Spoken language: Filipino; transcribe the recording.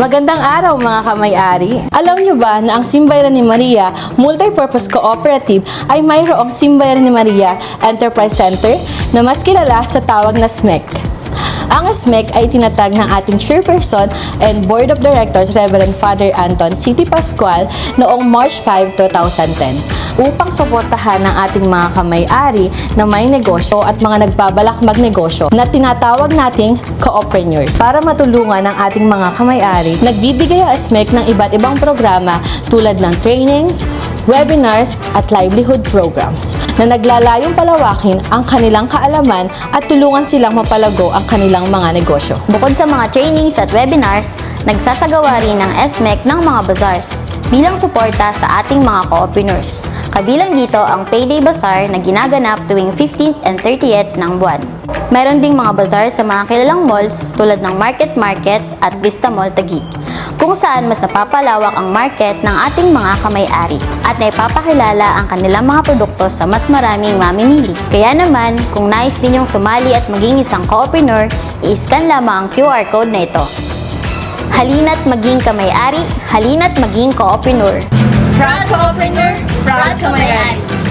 Magandang araw mga kamay-ari. Alam niyo ba na ang Simbayan ni Maria Multipurpose Cooperative ay mayroong Simbayan ni Maria Enterprise Center na mas kilala sa tawag na SMEC. Ang SMEC ay tinatag ng ating chairperson and board of directors Reverend Father Anton C.T. Pascual noong March 5, 2010 upang suportahan ng ating mga kamay-ari na may negosyo at mga nagbabalak magnegosyo na tinatawag nating co-opreneurs. Para matulungan ang ating mga kamay-ari, nagbibigay ang SMEC ng iba't ibang programa tulad ng trainings, webinars at livelihood programs na naglalayong palawakin ang kanilang kaalaman at tulungan silang mapalago ang kanilang mga negosyo. Bukod sa mga trainings at webinars, nagsasagawa rin ng SMEC ng mga bazaars bilang suporta sa ating mga co-opreneurs. Kabilang dito ang Payday Bazaar na ginaganap tuwing 15th and 30th ng buwan. Mayroon ding mga bazaar sa mga kilalang malls tulad ng Market at Vista Mall Taguig, kung saan mas napapalawak ang market ng ating mga kamay-ari at naipapakilala ang kanilang mga produkto sa mas maraming mamimili. Kaya naman, kung nais ninyong sumali at maging isang co-opreneur, i-scan lamang ang QR code na ito. Halina't maging kamay-ari, halina't maging co-opreneur. Proud co-opreneur, proud kamay-ari.